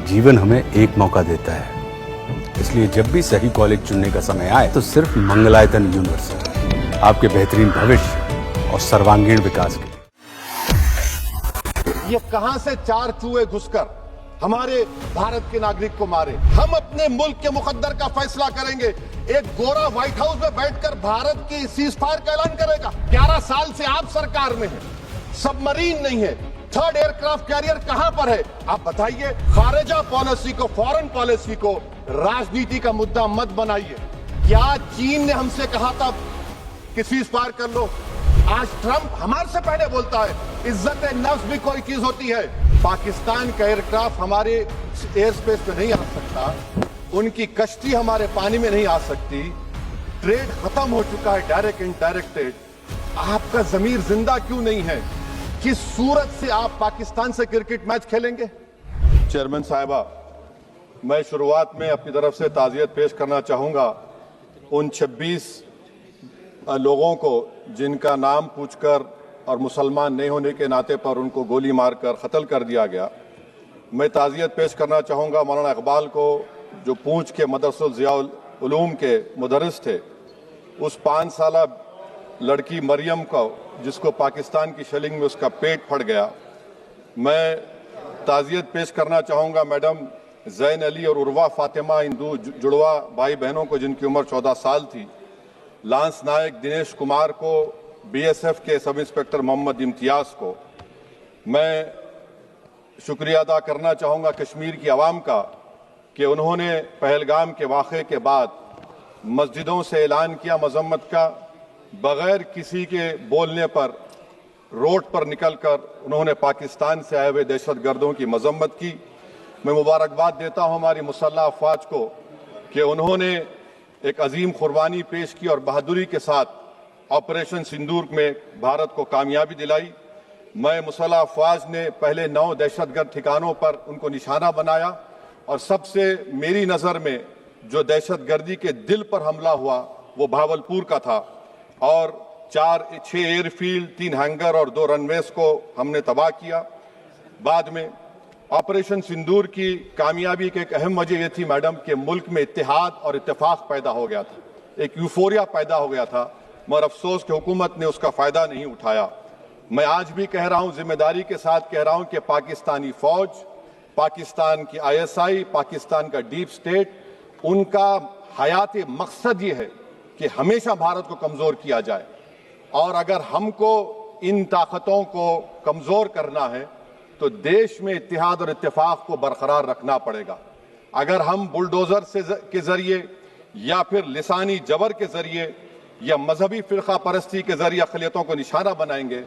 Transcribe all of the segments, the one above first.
जीवन हमें एक मौका देता है, इसलिए जब भी सही कॉलेज चुनने का समय आए तो सिर्फ मंगलायतन यूनिवर्सिटी आपके बेहतरीन भविष्य और सर्वांगीण विकास के लिए। ये कहां से चार चूहे घुसकर हमारे भारत के नागरिक को मारे। हम अपने मुल्क के मुकद्दर का फैसला करेंगे। एक गोरा व्हाइट हाउस में बैठकर भारत की सीजफायर का ऐलान करेगा। 11 साल से आप सरकार में हैं, सबमरीन नहीं है, थर्ड एयरक्राफ्ट कैरियर कहां पर है आप बताइए। खारिजा पॉलिसी को, फॉरेन पॉलिसी को राजनीति का मुद्दा मत बनाइए। क्या चीन ने हमसे कहा था कि सीजफायर कर लो? आज ट्रंप हमारे से पहले बोलता है। इज्जत नफ्स भी कोई चीज होती है। पाकिस्तान का एयरक्राफ्ट हमारे एयर स्पेस पे नहीं आ सकता, उनकी कश्ती हमारे पानी में नहीं आ सकती। ट्रेड खत्म हो चुका है, डायरेक्ट इनडायरेक्टेड। आपका जमीर जिंदा क्यों नहीं है? किस सूरत से आप पाकिस्तान से क्रिकेट मैच खेलेंगे? चेयरमैन साहिबा, मैं शुरुआत में अपनी तरफ से ताज़ियत पेश करना चाहूंगा उन 26 लोगों को जिनका नाम पूछकर और मुसलमान नहीं होने के नाते पर उनको गोली मारकर कत्ल कर दिया गया। मैं ताज़ियत पेश करना चाहूँगा मौलाना इकबाल को, जो पूंछ के मदरसुल ज़ियाउल उलूम के मुदर्रिस थे। उस 5 साला लड़की मरियम को, जिसको पाकिस्तान की शेलिंग में उसका पेट फट गया। मैं ताज़ियत पेश करना चाहूँगा मैडम जैन अली और उर्वा फातिमा, इन दो जुड़वा भाई बहनों को जिनकी उम्र 14 साल थी। लांस नायक दिनेश कुमार को, बीएसएफ के सब इंस्पेक्टर मोहम्मद इम्तियाज को। मैं शुक्रिया अदा करना चाहूँगा कश्मीर की आवाम का कि उन्होंने पहलगाम के वाक़े के बाद मस्जिदों से ऐलान किया मजम्मत का। बग़ैर किसी के बोलने पर रोड पर निकलकर उन्होंने पाकिस्तान से आए हुए दहशतगर्दों की मजम्मत की। मैं मुबारकबाद देता हूँ हमारी मुसल्लह अफवाज को कि उन्होंने एक अजीम कुर्बानी पेश की और बहादुरी के साथ ऑपरेशन सिंदूर में भारत को कामयाबी दिलाई। मैं मुसल्लह अफवाज ने पहले 9 दहशतगर्द ठिकानों पर उनको निशाना बनाया और सबसे मेरी नज़र में जो दहशतगर्दी के दिल पर हमला हुआ वो भावलपुर का था और 6 एयरफील्ड, 3 हैंगर और 2 रनवेज को हमने तबाह किया। बाद में ऑपरेशन सिंदूर की कामयाबी की एक अहम वजह यह थी मैडम कि मुल्क में इत्तेहाद और इत्तेफाक पैदा हो गया था, एक यूफोरिया पैदा हो गया था, मगर अफसोस कि हुकूमत ने उसका फ़ायदा नहीं उठाया। मैं आज भी कह रहा हूं, जिम्मेदारी के साथ कह रहा हूं कि पाकिस्तानी फ़ौज, पाकिस्तान की ISI, पाकिस्तान का डीप स्टेट, उनका हयाती मकसद ये है कि हमेशा भारत को कमज़ोर किया जाए। और अगर हमको इन ताकतों को कमज़ोर करना है तो देश में इत्तेहाद और इत्तेफाक को बरकरार रखना पड़ेगा। अगर हम बुलडोज़र के ज़रिए या फिर लिसानी जबर के ज़रिए या मजहबी फ़िरक़ा परस्ती के ज़रिए अक़लियतों को निशाना बनाएंगे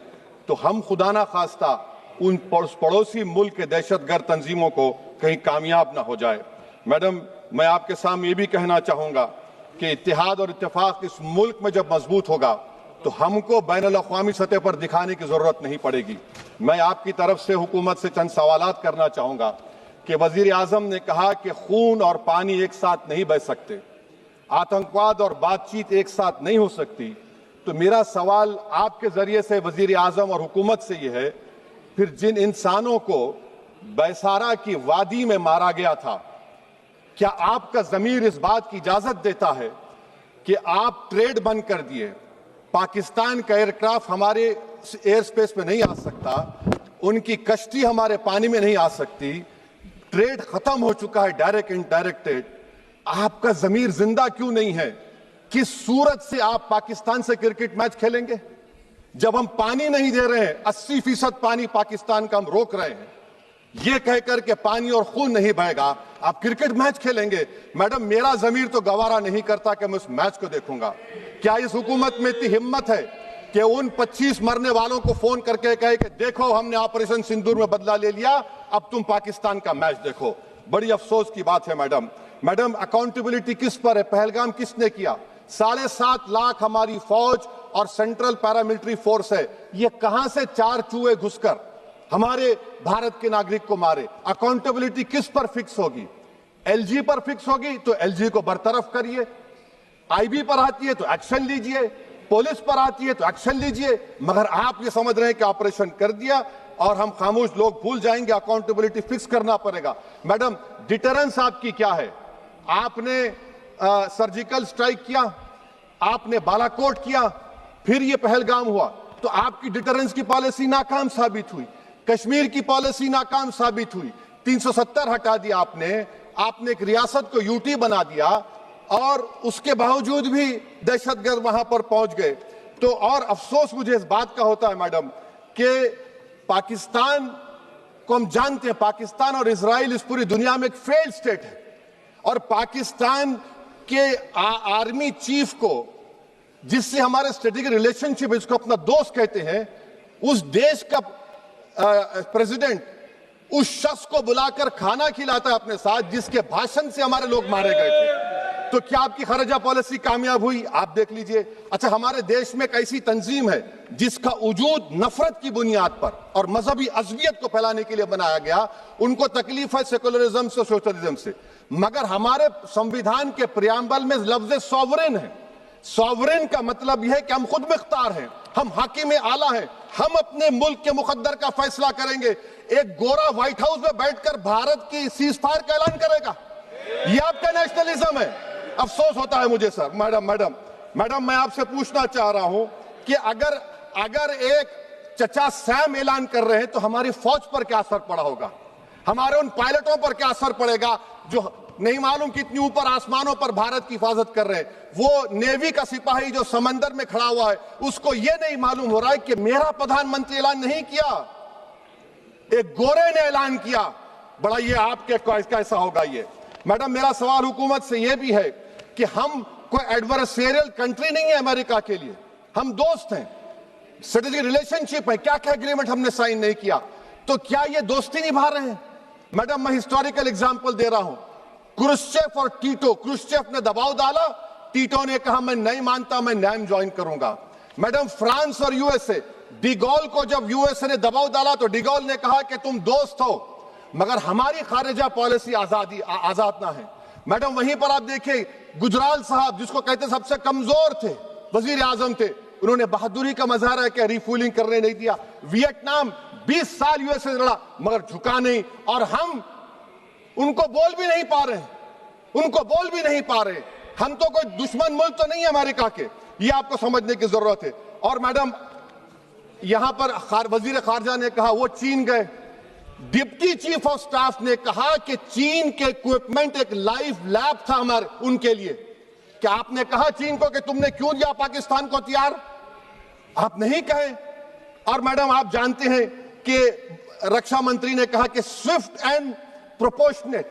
तो हम खुदा ना खास्ता उन पड़ोसी मुल्क के दहशतगर्द तंजीमों को कहीं कामयाब ना हो जाए। मैडम, मैं आपके सामने ये भी कहना चाहूँगा कि इत्तेहाद और इत्तेफाक इस मुल्क में जब मजबूत होगा तो हमको बैनुल-अक़वामी सतह पर दिखाने की ज़रूरत नहीं पड़ेगी। मैं आपकी तरफ से हुकूमत से चंद सवालात करना चाहूँगा कि वज़ीर आज़म ने कहा कि खून और पानी एक साथ नहीं बह सकते, आतंकवाद और बातचीत एक साथ नहीं हो सकती। तो मेरा सवाल आपके ज़रिए से वज़ीर आज़म और हुकूमत से ये है, फिर जिन इंसानों को बैसारा की वादी में मारा गया था, क्या आपका ज़मीर इस बात की इजाज़त देता है कि आप ट्रेड बंद कर दिए? पाकिस्तान का एयरक्राफ्ट हमारे एयर स्पेस में नहीं आ सकता, उनकी कश्ती हमारे पानी में नहीं आ सकती। ट्रेड खत्म हो चुका है, डायरेक्ट इनडायरेक्टेड। आपका जमीर जिंदा क्यों नहीं है? किस सूरत से आप पाकिस्तान से क्रिकेट मैच खेलेंगे जब हम पानी नहीं दे रहे हैं? 80% पानी पाकिस्तान का हम रोक रहे हैं। ये कहकर के पानी और खून नहीं बहेगा, आप क्रिकेट मैच खेलेंगे? मैडम, मेरा जमीर तो गवारा नहीं करता कि मैं उस मैच को देखूंगा। क्या इस हुकूमत में इतनी हिम्मत है कि उन 25 मरने वालों को फोन करके कहे कि देखो हमने ऑपरेशन सिंदूर में बदला ले लिया, अब तुम पाकिस्तान का मैच देखो? बड़ी अफसोस की बात है मैडम, अकाउंटेबिलिटी किस पर है? पहलगाम किसने किया? 7.5 लाख हमारी फौज और सेंट्रल पैरामिलिट्री फोर्स है, ये कहां से 4 चूहे घुसकर हमारे भारत के नागरिक को मारे? अकाउंटेबिलिटी किस पर फिक्स होगी? LG पर फिक्स होगी तो LG को बरतरफ करिए, IB पर आती है तो एक्शन लीजिए, पुलिस पर आती है तो एक्शन लीजिए। मगर आप ये समझ रहे हैं कि ऑपरेशन कर दिया, और हम खामोश लोग भूल जाएंगे। अकाउंटेबिलिटी फिक्स करना पड़ेगा। मैडम, डिटरेंस आपकी क्या है? आपने सर्जिकल स्ट्राइक किया, आपने बालाकोट किया, फिर ये पहलगाम हुआ, तो आपकी डिटरेंस की पॉलिसी नाकाम साबित हुई। कश्मीर की पॉलिसी नाकाम साबित हुई। 370 हटा दिया आपने एक रियासत को यूटी बना दिया, और उसके बावजूद भी दहशतगर्द वहां पर पहुंच गए। तो और अफसोस मुझे इस बात का होता है मैडम कि पाकिस्तान को हम जानते हैं, पाकिस्तान और इजराइल इस पूरी दुनिया में एक फेल्ड स्टेट है, और पाकिस्तान के आर्मी चीफ को, जिससे हमारे स्ट्रेटेजिक रिलेशनशिप, इसको अपना दोस्त कहते हैं, उस देश का प्रेसिडेंट उस शख्स को बुलाकर खाना खिलाता है अपने साथ, जिसके भाषण से हमारे लोग मारे गए थे। तो क्या आपकी खारजा पॉलिसी कामयाब हुई? आप देख लीजिए। अच्छा, हमारे देश में एक ऐसी तंजीम है जिसका वजूद नफरत की बुनियाद पर और मजहबी अज़बियत को फैलाने के लिए बनाया गया। उनको तकलीफ है सेकुलरिज्म से, सोशलिज्म से, मगर हमारे संविधान के प्रियम्बल में लफ्ज सॉवरेन है। सॉवरेन का मतलब यह है कि हम खुद मुख्तार हैं, हम हाकिम आला हैं, हम अपने मुल्क के मुकद्दर का फैसला करेंगे। एक गोरा व्हाइट हाउस में बैठकर भारत की सीज फायर का ऐलान करेगा? यह आपका नेशनलिज्म है? अफसोस होता है मुझे सर। मैडम, मैं आपसे पूछना चाह रहा हूं कि अगर एक चचा सैम ऐलान कर रहे हैं तो हमारी फौज पर क्या असर पड़ा होगा? हमारे उन पायलटों पर क्या असर पड़ेगा जो नहीं मालूम कितनी ऊपर आसमानों पर भारत की हिफाजत कर रहे हैं? वो नेवी का सिपाही जो समंदर में खड़ा हुआ है, उसको यह नहीं मालूम हो रहा है कि मेरा प्रधानमंत्री ऐलान नहीं किया, एक गोरे ने ऐलान किया। बड़ा ये आपके कैसा होगा ये? मैडम, मेरा सवाल हुकूमत से यह भी है कि हम कोई एडवर्सेरियल कंट्री नहीं है अमेरिका के लिए, हम दोस्त हैं, स्ट्रेटेजिक रिलेशनशिप है। क्या क्या एग्रीमेंट हमने साइन नहीं किया, तो क्या ये दोस्ती निभा रहे हैं? मैडम, मैं हिस्टोरिकल एग्जांपल दे रहा हूं। क्रुश्चेव और टीटो, क्रुश्चेव ने दबाव डाला, टीटो ने कहा मैं नहीं मानता, मैं नैम ज्वाइन करूंगा। मैडम, फ्रांस और यूएसए, डिगोल को जब यूएसए ने दबाव डाला तो डिगोल ने कहा कि तुम दोस्त हो, मगर हमारी खारिजा पॉलिसी आजाद ना है। मैडम, वहीं पर आप देखिए गुजराल साहब, जिसको कहते सबसे कमजोर थे, वजीर आजम थे, उन्होंने बहादुरी का मजारा किया, रिफूलिंग करने नहीं दिया। वियतनाम 20 साल यूएसए से लड़ा मगर झुका नहीं, और हम उनको बोल भी नहीं पा रहे। हम तो कोई दुश्मन मुल्क तो नहीं है अमेरिका के, ये आपको समझने की जरूरत है। और मैडम, यहां पर वजीर खारजा ने कहा वो चीन गए, डिप्टी चीफ ऑफ स्टाफ ने कहा कि चीन के इक्विपमेंट एक लाइव लैब था हमारे उनके लिए। क्या आपने कहा चीन को कि तुमने क्यों दिया पाकिस्तान को हथियार? आप नहीं कहे। और मैडम, आप जानते हैं कि रक्षा मंत्री ने कहा कि स्विफ्ट एंड प्रोपोर्शनेट,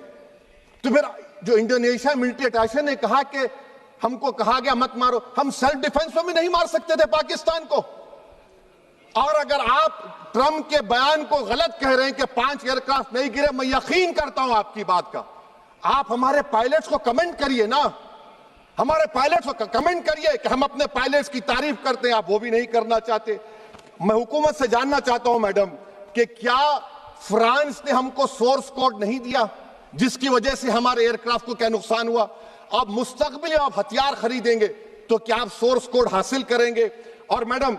तो फिर जो इंडोनेशिया मिलिट्री अटैचे ने कहा कि हमको कहा गया मत मारो, हम सेल्फ डिफेंस में भी नहीं मार सकते थे पाकिस्तान को। और अगर आप ट्रंप के बयान को गलत कह रहे हैं कि 5 एयरक्राफ्ट नहीं गिरे, मैं यकीन करता हूं आपकी बात का। आप हमारे पायलट्स को कमेंट करिए ना, हमारे पायलट्स को कमेंट करिए कि हम अपने पायलट्स की तारीफ करते हैं, आप वो भी नहीं करना चाहते। मैं हुकूमत से जानना चाहता हूं मैडम कि क्या फ्रांस ने हमको सोर्स कोड नहीं दिया, जिसकी वजह से हमारे एयरक्राफ्ट को क्या नुकसान हुआ? अब मुस्तकबिल में आप हथियार खरीदेंगे तो क्या आप सोर्स कोड हासिल करेंगे? और मैडम,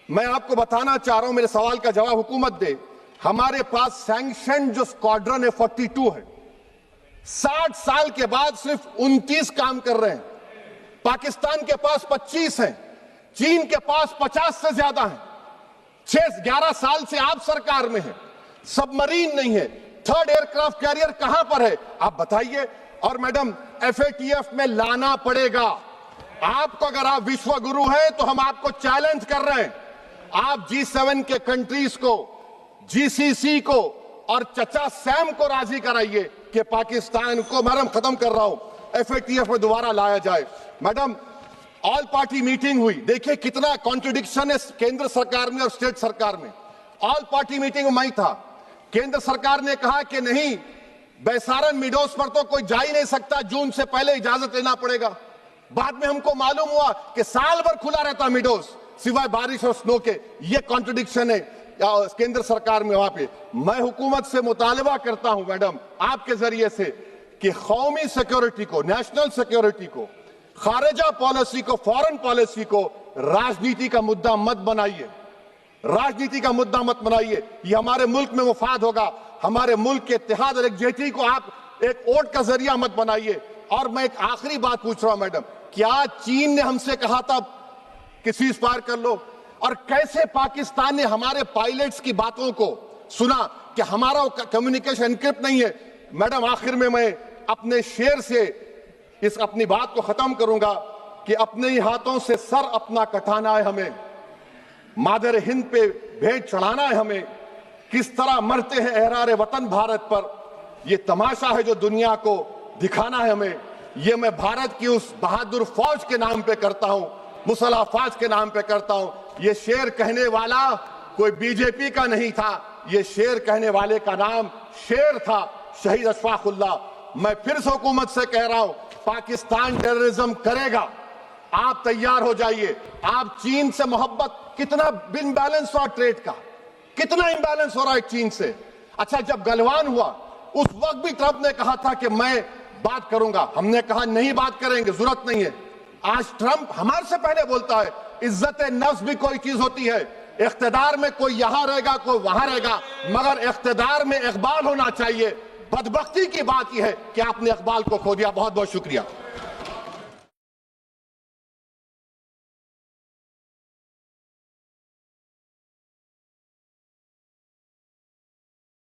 मैं आपको बताना चाह रहा हूं, मेरे सवाल का जवाब हुकूमत दे। हमारे पास सैंक्शन जो स्क्वाड्रन है 42 है, 60 साल के बाद सिर्फ 29 काम कर रहे हैं। पाकिस्तान के पास 25 हैं, चीन के पास 50 से ज्यादा हैं। 11 साल से आप सरकार में हैं, सबमरीन नहीं है, थर्ड एयरक्राफ्ट कैरियर कहां पर है आप बताइए। और मैडम, FATF में लाना पड़ेगा आपको। अगर आप विश्व गुरु हैं तो हम आपको चैलेंज कर रहे हैं, आप G7 के कंट्रीज को, GCC को और चचा सैम को राजी कराइए कि पाकिस्तान को, मैडम खत्म कर रहा हूं, FATF में दोबारा लाया जाए। मैडम, ऑल पार्टी मीटिंग हुई, देखिए कितना कॉन्ट्रडिक्शन है केंद्र सरकार में और स्टेट सरकार में। ऑल पार्टी मीटिंग में मैं था, केंद्र सरकार ने कहा कि नहीं, बैसारन मिडोस पर तो कोई जा ही नहीं सकता, जून से पहले इजाजत लेना पड़ेगा। बाद में हमको मालूम हुआ कि साल भर खुला रहता मिडोस सिवाय बारिश और स्नो के। ये कॉन्ट्रडिक्शन है केंद्र सरकार में। वहां पे मैं हुकूमत से मुतालबा करता हूं मैडम आपके जरिए से कि कौमी सिक्योरिटी को, नेशनल सिक्योरिटी को, खारिजा पॉलिसी को, फॉरेन पॉलिसी को राजनीति का मुद्दा मत बनाइए। राजनीति का मुद्दा मत बनाइए। ये हमारे मुल्क में मुफाद होगा, हमारे मुल्क के इत्तेहाद और एकजुटती को आप एक वोट का जरिया मत बनाइए। और मैं एक आखिरी बात पूछ रहा हूं मैडम, क्या चीन ने हमसे कहा था कि सीज फायर कर लो? और कैसे पाकिस्तान ने हमारे पायलट्स की बातों को सुना कि हमारा कम्युनिकेशन एनक्रिप्ट नहीं है? मैडम, आखिर में मैं अपने शेर से इस अपनी बात को खत्म करूंगा कि अपने ही हाथों से सर अपना कटाना है हमें, मादर हिंद पे भेंट चढ़ाना है हमें, किस तरह मरते हैं एहरारे वतन भारत पर, ये तमाशा है जो दुनिया को दिखाना है हमें। ये मैं भारत की उस बहादुर फौज के नाम पे करता हूं, मुसल्ह फौज के नाम पे करता हूं। ये शेर कहने वाला कोई बीजेपी का नहीं था, ये शेर कहने वाले का नाम शेर था, शहीद अशफाकुल्लाह। मैं फिर से हुकूमत से कह रहा हूं, पाकिस्तान टेररिज्म करेगा, आप तैयार हो जाइए। आप चीन से मोहब्बत, कितना इम्बैलेंस हुआ ट्रेड का, कितना इम्बैलेंस हो रहा है चीन से। अच्छा, जब गलवान हुआ उस वक्त भी ट्रंप ने कहा था कि मैं बात करूंगा, हमने कहा नहीं बात करेंगे, जरूरत नहीं है। आज ट्रंप हमारे से पहले बोलता है इज्जत नफ्स भी कोई चीज होती है, इख्तिदार में कोई यहां रहेगा कोई वहां रहेगा, मगर इख्तिदार में इकबाल होना चाहिए। बदबख्ती की बात यह है कि आपने इकबाल को खो दिया। बहुत बहुत शुक्रिया।